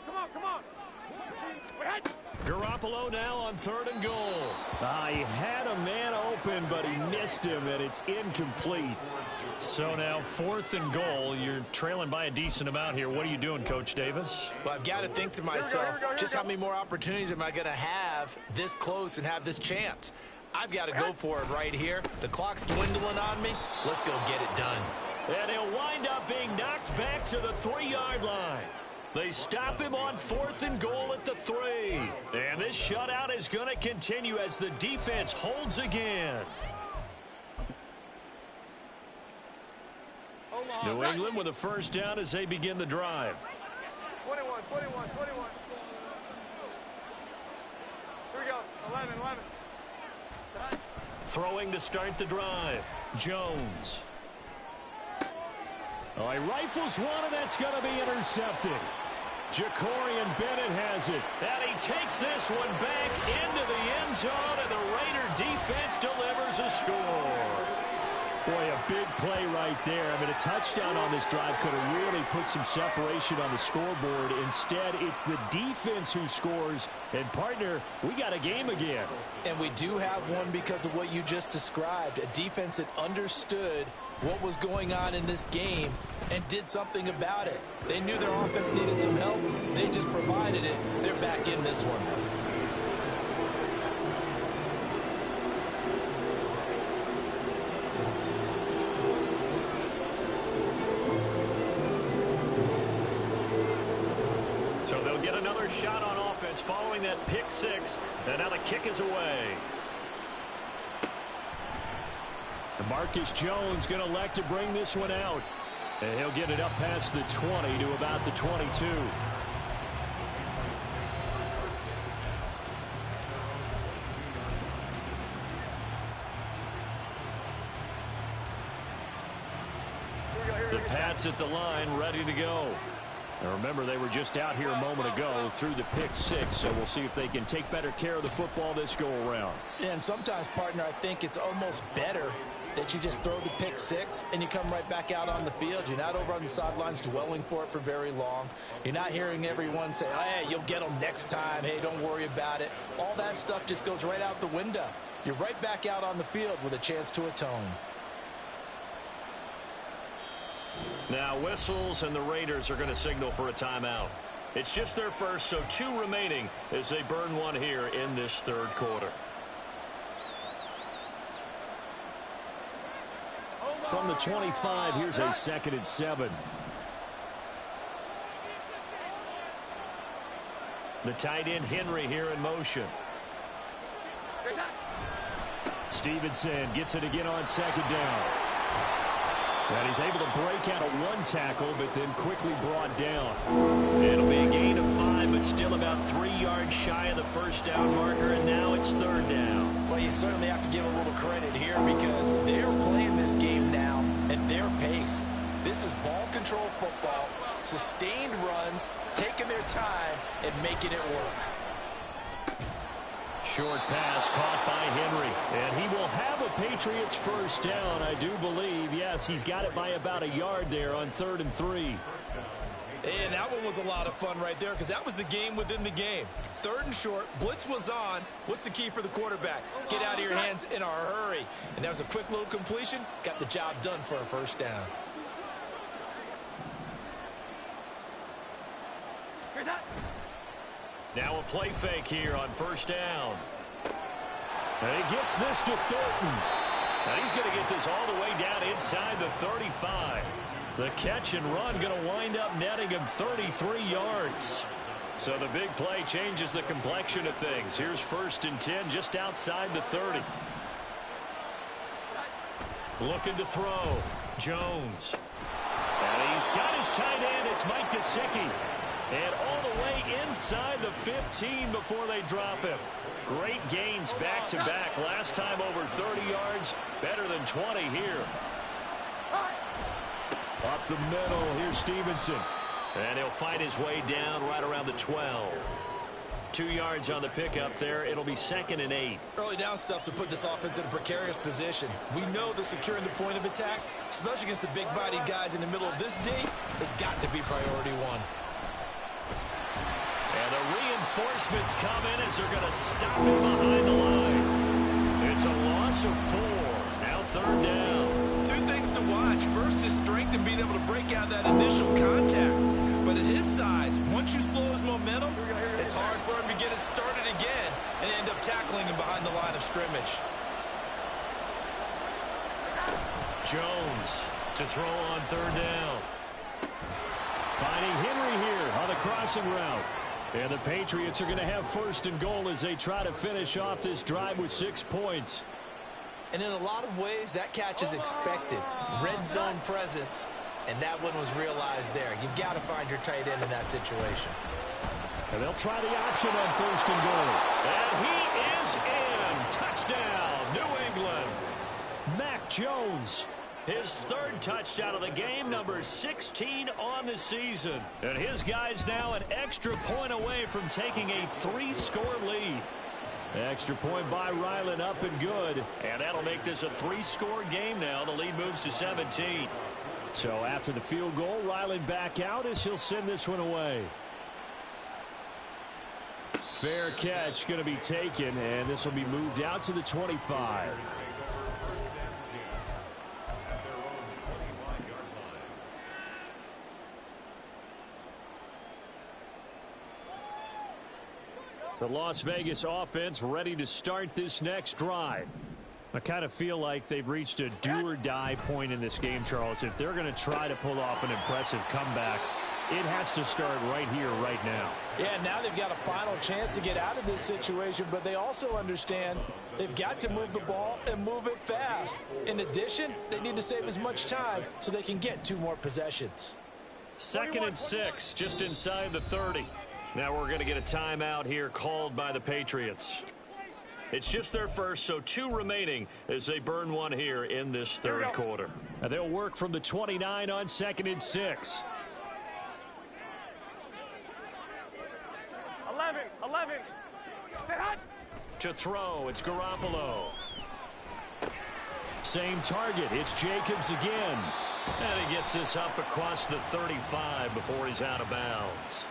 Garoppolo now on 3rd and goal. He had a man open, but he missed him, and it's incomplete. So now 4th and goal. You're trailing by a decent amount here. What are you doing, Coach Davis? Well, I've got to think to myself, just how many more opportunities am I going to have this close and have this chance? I've got to go for it right here. The clock's dwindling on me. Let's go get it done. And he'll wind up being knocked back to the 3-yard line. They stop him on 4th and goal at the 3. And this shutout is going to continue as the defense holds again. New England with a first down as they begin the drive. 21. Here we go. 11. Throwing to start the drive. Jones. Oh, he rifles one, and that's going to be intercepted. Jacorian Bennett has it. And he takes this one back into the end zone, and the Raider defense delivers a score. Boy, a big play right there. I mean, a touchdown on this drive could have really put some separation on the scoreboard. Instead, it's the defense who scores. And, partner, we got a game again. And we do have one because of what you just described. A defense that understood what was going on in this game and did something about it. They knew their offense needed some help. They just provided it. They're back in this one. So they'll get another shot on offense following that pick six. And now the kick is away. Marcus Jones going to elect to bring this one out. And he'll get it up past the 20 to about the 22. The Pats at the line, ready to go. Now remember, they were just out here a moment ago through the pick six, so we'll see if they can take better care of the football this go-around. Yeah, and sometimes, partner, I think it's almost better that you just throw the pick six and you come right back out on the field. You're not over on the sidelines dwelling for it for very long. You're not hearing everyone say, hey, you'll get them next time. Hey, don't worry about it. All that stuff just goes right out the window. You're right back out on the field with a chance to atone. Now whistles, and the Raiders are going to signal for a timeout. It's just their first, so 2 remaining as they burn one here in this third quarter. From the 25, here's a 2nd and 7. The tight end Henry here in motion. Stevenson gets it again on 2nd down. And he's able to break out of 1 tackle, but then quickly brought down. It'll be a gain of 5, but still about 3 yards shy of the first down marker, and now it's 3rd down. Well, you certainly have to give a little credit here because they're playing this game now at their pace. This is ball control football, sustained runs, taking their time, and making it work. Short pass caught by Henry, and he will have a Patriots first down, I do believe. Yes, he's got it by about a yard there on 3rd and 3. And that one was a lot of fun right there because that was the game within the game. 3rd and short, blitz was on. What's the key for the quarterback? Get out of your hands in a hurry. And that was a quick little completion. Got the job done for a first down. Now a play fake here on first down. And he gets this to Thornton. And he's going to get this all the way down inside the 35. The catch and run going to wind up netting him 33 yards. So the big play changes the complexion of things. Here's 1st and 10 just outside the 30. Looking to throw. Jones. And he's got his tight end. It's Mike Gesicki. And all the way inside the 15 before they drop him. Great gains back-to-back. Last time over 30 yards. Better than 20 here. Up the middle. Here's Stevenson. And he'll fight his way down right around the 12. 2 yards on the pickup there. It'll be 2nd and 8. Early down stuff to put this offense in a precarious position. We know that securing the point of attack, especially against the big-bodied guys in the middle of this D, has got to be priority 1. And the reinforcements come in as they're going to stop him behind the line. It's a loss of 4. Now 3rd down. 2 things to watch. First, his strength and being able to break out that initial contact. But at his size, once you slow his momentum, it's hard for him to get it started again and end up tackling him behind the line of scrimmage. Jones to throw on 3rd down. Finding Henry here on the crossing route. And the Patriots are going to have 1st and goal as they try to finish off this drive with 6 points. And in a lot of ways, that catch is expected. Red zone presence, and that one was realized there. You've got to find your tight end in that situation. And they'll try the option on 1st and goal. And he is in. Touchdown, New England. Mac Jones, his 3rd touchdown of the game, number 16 on the season. And his guys now an extra point away from taking a 3-score lead. Extra point by Ryland, up and good. And that'll make this a 3-score game now. The lead moves to 17. So after the field goal, Ryland back out as he'll send this one away. Fair catch going to be taken, and this will be moved out to the 25. The Las Vegas offense ready to start this next drive. I kind of feel like they've reached a do-or-die point in this game, Charles. If they're going to try to pull off an impressive comeback, it has to start right here, right now. Yeah, now they've got a final chance to get out of this situation, but they also understand they've got to move the ball and move it fast. In addition, they need to save as much time so they can get 2 more possessions. 2nd and 6, just inside the 30. Now we're going to get a timeout here called by the Patriots. It's just their first, so 2 remaining as they burn one here in this 3rd quarter. And they'll work from the 29 on 2nd and 6. 11. To throw, it's Garoppolo. Same target, it's Jacobs again. And he gets this up across the 35 before he's out of bounds.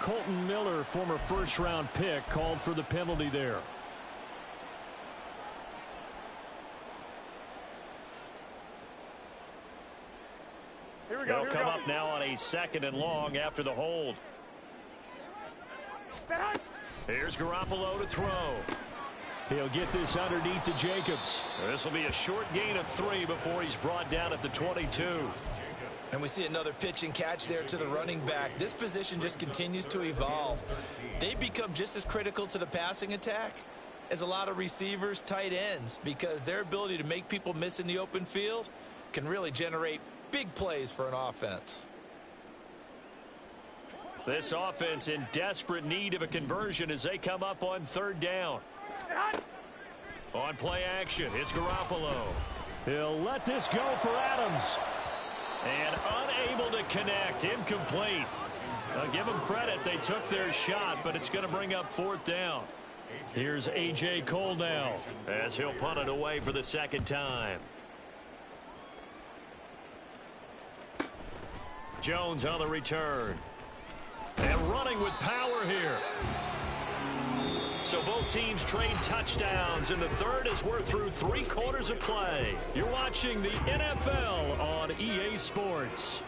Colton Miller, former 1st-round pick, called for the penalty there. Here we go. They'll come up now on a 2nd and long after the hold. Here's Garoppolo to throw. He'll get this underneath to Jacobs. This will be a short gain of 3 before he's brought down at the 22. And we see another pitch and catch there to the running back. This position just continues to evolve. They've become just as critical to the passing attack as a lot of receivers, tight ends, because their ability to make people miss in the open field can really generate big plays for an offense. This offense in desperate need of a conversion as they come up on 3rd down. On play action, it's Garoppolo. He'll let this go for Adams. And unable to connect, incomplete. I'll give them credit, they took their shot, but it's going to bring up 4th down. Here's A.J. Cole now as he'll punt it away for the 2nd time. Jones on the return. And running with power here. So both teams trade touchdowns in the 3rd as we're through 3 quarters of play. You're watching the NFL on EA Sports.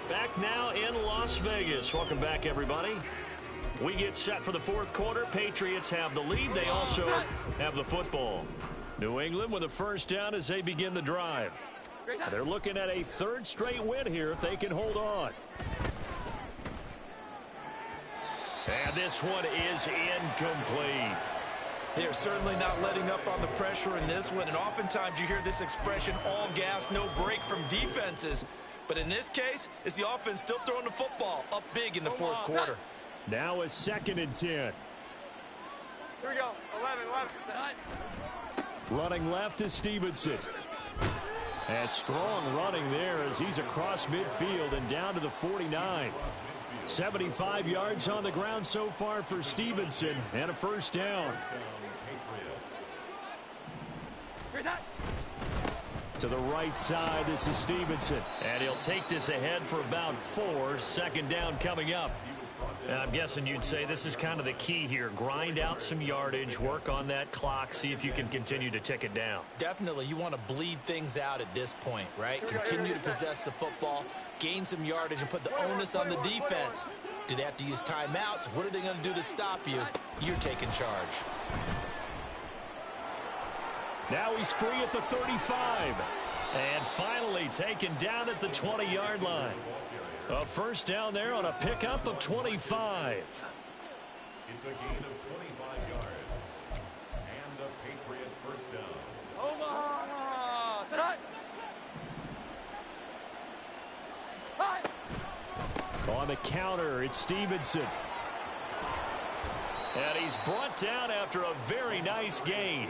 Back now in Las Vegas. Welcome back, everybody. We get set for the 4th quarter. Patriots have the lead. They also have the football. New England with a 1st down as they begin the drive. They're looking at a 3rd straight win here if they can hold on. And this one is incomplete. They're certainly not letting up on the pressure in this one. And oftentimes you hear this expression, all gas, no break from defenses. But in this case, it's the offense still throwing the football up big in the 4th quarter. Now a 2nd and 10. Here we go. 11. Running left is Stevenson. And strong running there as he's across midfield and down to the 49. 75 yards on the ground so far for Stevenson and a 1st down. To the right side, this is Stevenson. And he'll take this ahead for about 4. 2nd down coming up. And I'm guessing you'd say this is kind of the key here. Grind out some yardage, work on that clock, see if you can continue to tick it down. Definitely. You want to bleed things out at this point, right? Continue to possess the football, gain some yardage, and put the onus on the defense. Do they have to use timeouts? What are they going to do to stop you? You're taking charge. Now he's free at the 35. And finally taken down at the 20-yard line. A 1st down there on a pickup of 25. It's a gain of 25 yards. And a Patriot 1st down. Omaha! Set up! On the counter, it's Stevenson. And he's brought down after a very nice gain.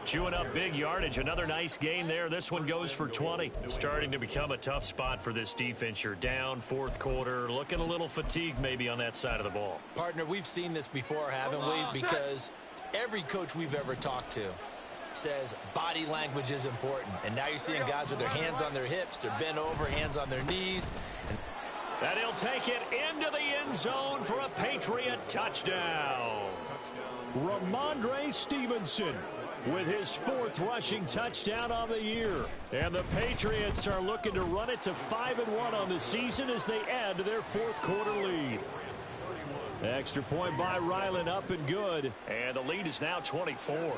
Chewing up big yardage. Another nice gain there. This one goes for 20. Starting to become a tough spot for this defense. You're down fourth quarter. Looking a little fatigued maybe on that side of the ball. Partner, we've seen this before, haven't we? Because every coach we've ever talked to says body language is important. And now you're seeing guys with their hands on their hips. They're bent over, hands on their knees. And he'll take it into the end zone for a Patriot touchdown. Ramondre Stevenson with his fourth rushing touchdown on the year. And the Patriots are looking to run it to 5-1 on the season as they add to their fourth quarter lead. Extra point by Ryland, up and good. And the lead is now 24.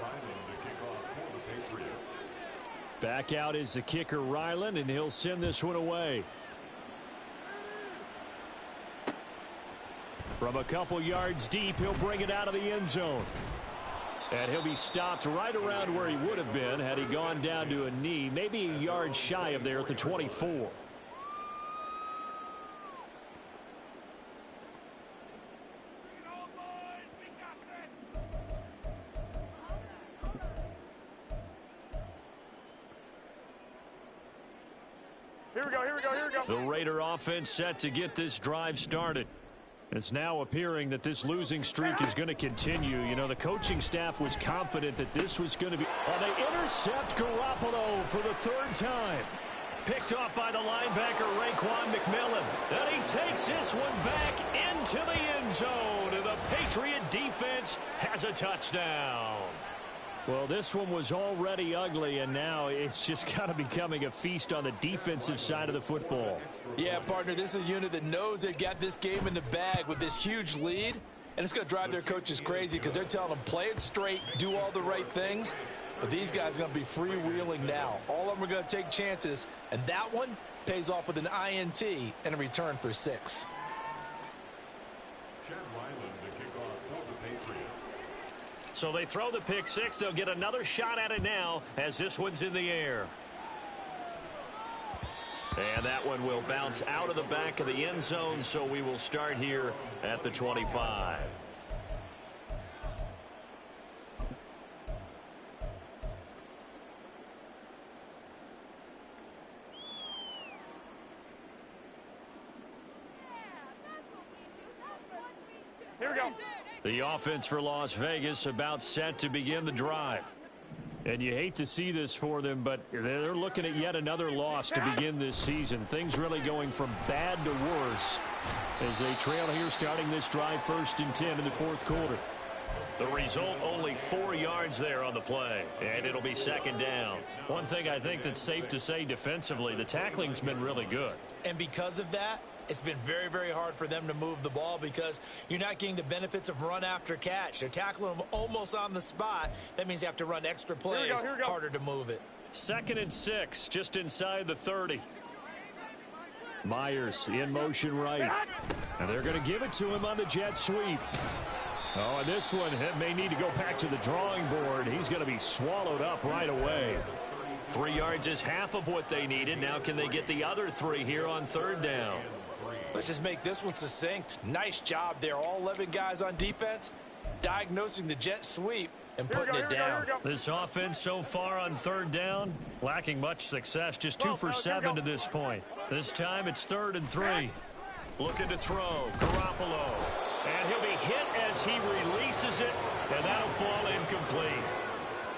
Back out is the kicker, Ryland, and he'll send this one away. From a couple yards deep, he'll bring it out of the end zone. And he'll be stopped right around where he would have been had he gone down to a knee, maybe a yard shy of there at the 24. Here we go. The Raider offense set to get this drive started. It's now appearing that this losing streak is going to continue. You know, the coaching staff was confident that this was going to be... Well, they intercept Garoppolo for the third time. Picked off by the linebacker, Raekwon McMillan. And he takes this one back into the end zone. And the Patriot defense has a touchdown. Well, this one was already ugly, and now it's just kind of becoming a feast on the defensive side of the football. Yeah, partner, this is a unit that knows they've got this game in the bag with this huge lead, and it's going to drive their coaches crazy because they're telling them play it straight, do all the right things, but these guys are going to be freewheeling now. All of them are going to take chances, and that one pays off with an INT and a return for 6. So they throw the pick six. They'll get another shot at it now as this one's in the air. And that one will bounce out of the back of the end zone, so we will start here at the 25. Here we go. The offense for Las Vegas about set to begin the drive. And you hate to see this for them, but they're looking at yet another loss to begin this season. Things really going from bad to worse as they trail here starting this drive 1st and 10 in the fourth quarter. The result, only 4 yards there on the play, and it'll be 2nd down. One thing I think that's safe to say defensively, the tackling's been really good. And because of that, it's been very, very hard for them to move the ball because you're not getting the benefits of run after catch. They're tackling them almost on the spot. That means you have to run extra plays, harder to move it. 2nd and 6, just inside the 30. Myers in motion right. And they're going to give it to him on the jet sweep. Oh, and this one may need to go back to the drawing board. He's going to be swallowed up right away. 3 yards is half of what they needed. Now can they get the other 3 here on 3rd down? Let's just make this one succinct. Nice job there. All 11 guys on defense diagnosing the jet sweep and putting it down. This offense so far on 3rd down, lacking much success. Just 2 for 7 to this point. This time it's 3rd and 3. Looking to throw. Garoppolo. And he'll be hit as he releases it, and that'll fall incomplete.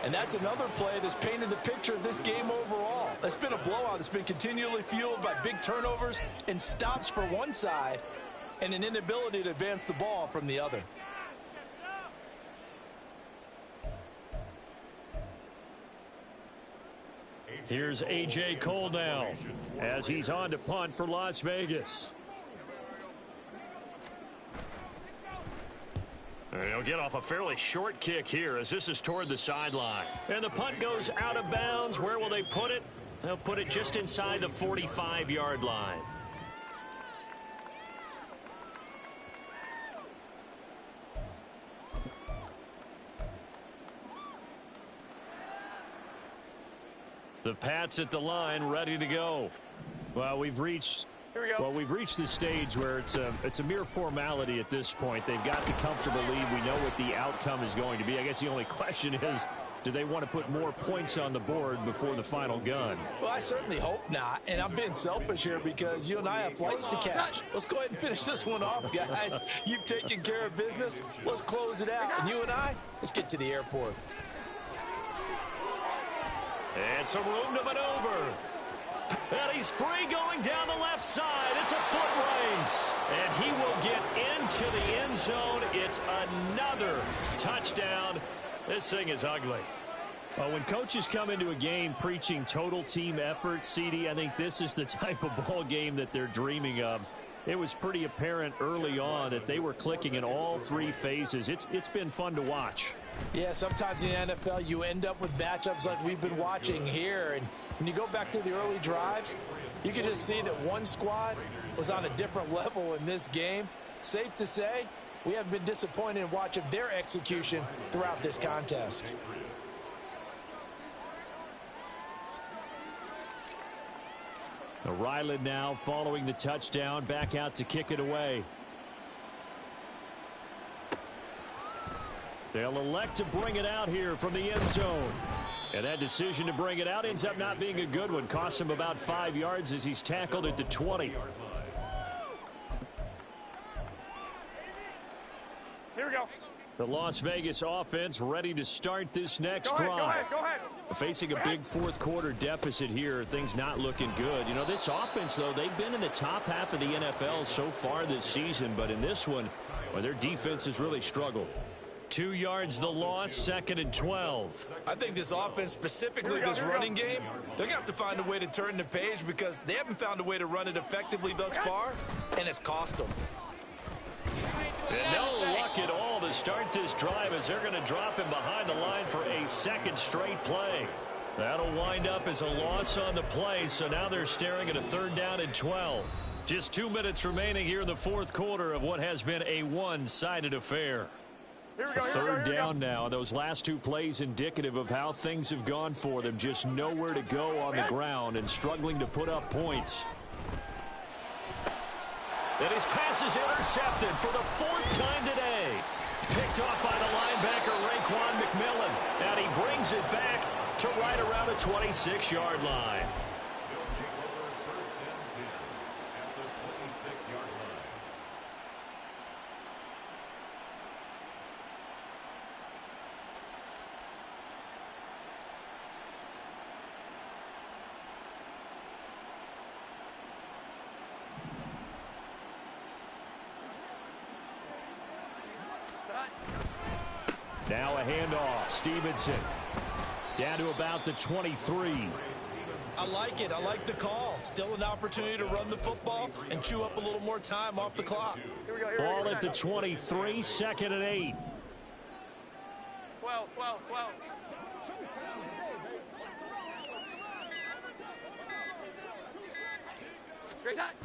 And that's another play that's painted the picture of this game overall. It's been a blowout. It's been continually fueled by big turnovers and stops for one side and an inability to advance the ball from the other. Here's A.J. Cole now as he's on to punt for Las Vegas. He'll get off a fairly short kick here as this is toward the sideline. And the punt goes out of bounds. Where will they put it? They'll put it just inside the 45-yard line. The Pats at the line ready to go. Well, we've reached Well, we've reached the stage where it's a mere formality at this point. They've got the comfortable lead. We know what the outcome is going to be. I guess the only question is, do they want to put more points on the board before the final gun? Well, I certainly hope not. And I'm being selfish here because you and I have flights to catch. Let's go ahead and finish this one off, guys. You've taken care of business. Let's close it out. And you and I, let's get to the airport. And some room to maneuver. And he's free going down the left side. It's a foot race. And he will get into the end zone. It's another touchdown. This thing is ugly. Well, when coaches come into a game preaching total team effort, CD, I think this is the type of ball game that they're dreaming of. It was pretty apparent early on that they were clicking in all three phases. It's been fun to watch. Yeah, sometimes in the NFL you end up with matchups like we've been watching here. And when you go back to the early drives, you can just see that one squad was on a different level in this game. Safe to say, we have been disappointed in watching their execution throughout this contest. Ryland now following the touchdown, back out to kick it away. They'll elect to bring it out here from the end zone. And that decision to bring it out ends up not being a good one. Cost him about 5 yards as he's tackled at the 20. Here we go. The Las Vegas offense ready to start this next drive. Go ahead. Facing a big fourth quarter deficit here, things not looking good. You know, this offense, though, they've been in the top half of the NFL so far this season, but in this one, well, their defense has really struggled. 2 yards the loss, 2nd and 12. I think this offense, specifically this running game, they're going to have to find a way to turn the page because they haven't found a way to run it effectively thus far, and it's cost them. And no luck at all to start this drive as they're going to drop him behind the line for a second straight play. That'll wind up as a loss on the play, so now they're staring at a 3rd down and 12. Just 2 minutes remaining here in the fourth quarter of what has been a one-sided affair. Third down now. Those last 2 plays indicative of how things have gone for them. Just nowhere to go on the ground and struggling to put up points. And his pass is intercepted for the 4th time today. Picked off by the linebacker, Raekwon McMillan. And he brings it back to right around the 26-yard line. Now a handoff. Stevenson down to about the 23. I like it. I like the call. Still an opportunity to run the football and chew up a little more time off the clock. Ball at the 23, 2nd and 8. 12. Straight side.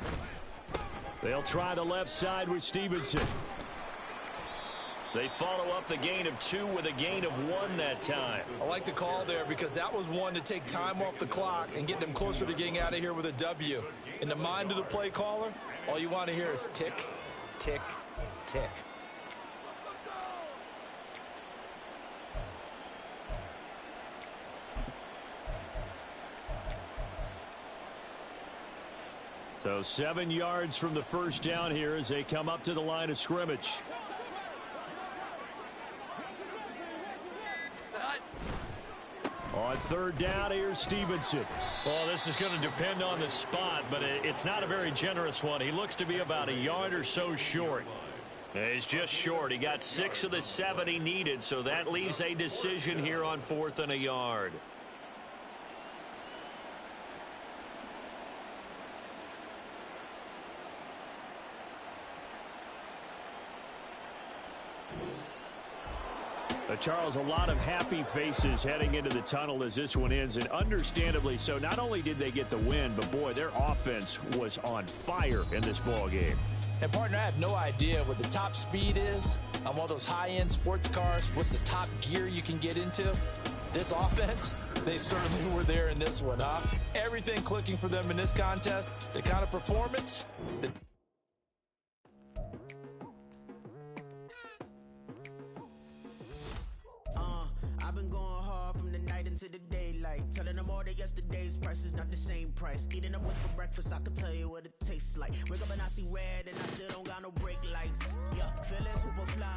They'll try the left side with Stevenson. They follow up the gain of 2 with a gain of 1 that time. I like the call there because that was one to take time off the clock and get them closer to getting out of here with a W. In the mind of the play caller, all you want to hear is tick, tick, tick. So 7 yards from the first down here as they come up to the line of scrimmage. On 3rd down, here's Stevenson. Well, this is going to depend on the spot, but it's not a very generous one. He looks to be about a yard or so short. He's just short. He got 6 of the 7 he needed, so that leaves a decision here on 4th and a yard. Charles, a lot of happy faces heading into the tunnel as this one ends, and understandably so. Not only did they get the win, but boy, their offense was on fire in this ball game. And partner, I have no idea what the top speed is on one of those high-end sports cars. What's the top gear you can get into? This offense, they certainly were there in this one, huh? Everything clicking for them in this contest, the kind of performance. I've been going hard from the night into the daylight, telling them all that yesterday's price is not the same price. Eating up what's for breakfast, I can tell you what it tastes like. Wake up and I see red and I still don't got no brake lights. Yeah, feeling super fly.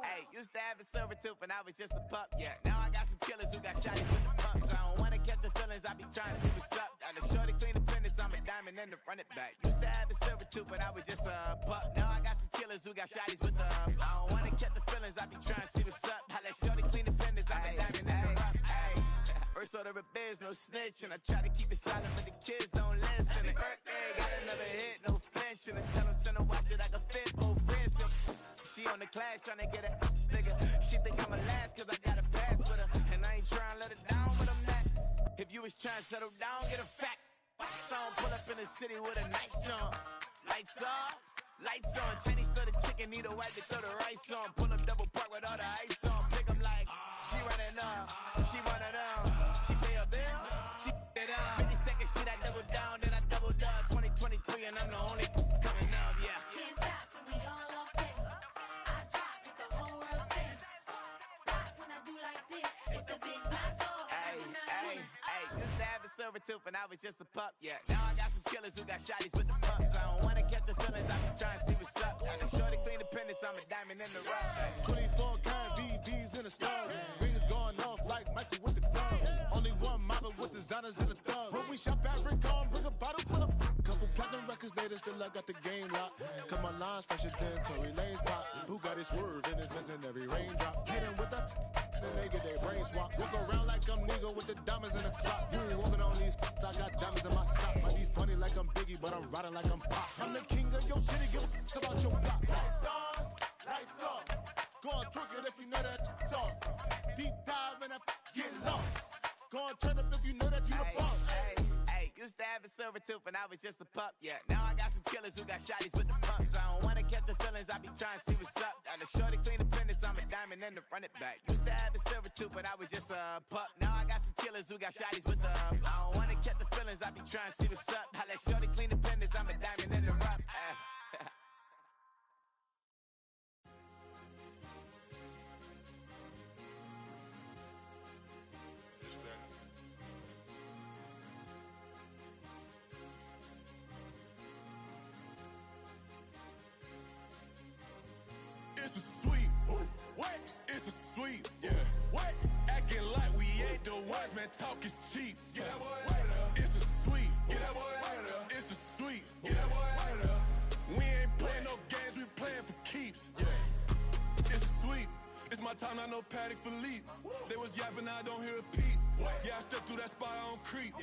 Hey, used to have a silver tooth and I was just a pup, yeah. Now I got some killers who got shotty with the pumps. I don't wanna catch the feelings, I be trying to see what's up. Got a shorty clean the fitness, I'm a diamond and to run it back. Used to have a silver tooth but I was just a pup. Now I got some killers who got shotties with the I don't wanna catch the feelings, I be trying to see what's up. I let shorty clean the fitness, I'm a diamond and to run. First order of biz, no snitch, and I try to keep it silent, but the kids don't listen. Happy birthday, got another hit, no flinching, and tell them send a watch that I can fit both wrists. She on the class trying to get a nigga. She think I'm a last cause I got a pass with her. And I ain't trying to let her down, but I'm not. If you was trying to settle down, get a fact. Song pull up in the city with a nice jump. Lights off, lights on. Chinese throw the chicken, need a wipe to throw the rice on. Pull up double park with all the ice on. Pick 'em like, she running up, she running up. She pay her bill, she it up. 52nd Street, I double down, then I doubled up. 2023 and I'm the only coming up, yeah. Can't stop till we all off it. I drop with the whole world spin. When I do like this, it's the big black dog. Used to have a silver tooth and I was just a pup, yeah. Now I got some killers who got shotties with the pumps. I don't wanna catch the feelings, I be trying to see what's up. Got a shorty clean the pendants, I'm a diamond in the rough. 24 karat VVs in the stars. Ringers going off like Michael with the club. Only one model with designers in the thugs. When we shop at Rick on, bring a bottle full of couple platinum records later, still I got the game locked. Cause my lines fresher than Tory Lane's pop. Who got it swerve and it's missing every raindrop. Hit him with the then they get their brain swap. Walk around like I'm nigga with the diamonds in the clock. You ain't walking on these I got diamonds in my socks. Might be funny like I'm Biggie, but I'm riding like I'm Pop. I'm the king of your city, give a about your block. Lights on, lights off. Go on, twerk it if you know that off. Deep dive and get lost. Go on, turn up if you know that you the boss. Used to have a silver tooth and I was just a pup, yeah. Now I got some killers who got shotties with the pumps. I don't wanna catch the feelings, I be trying to see what's up. Got a shorty clean the pendants, I'm a diamond and to run it back. Used to have a silver tooth but I was just a pup. Now I got some killers who got shotties with the I don't wanna catch the feelings, I be trying to see what's up. I let shorty clean the pendants, I'm a diamond and to run. It's a sweep. What? It's a sweep. Yeah. What? Acting like we ain't the ones, man. Talk is cheap. Get that boy out of there. It's a sweep. Get that boy out of there. It's a sweep. Get that boy out of there. We ain't playing no games, we playing for keeps. Yeah. It's a sweep. It's my time, I know Patrick Philippe. They was yapping, I don't hear a peep. Yeah, I stepped through that spot, I don't creep.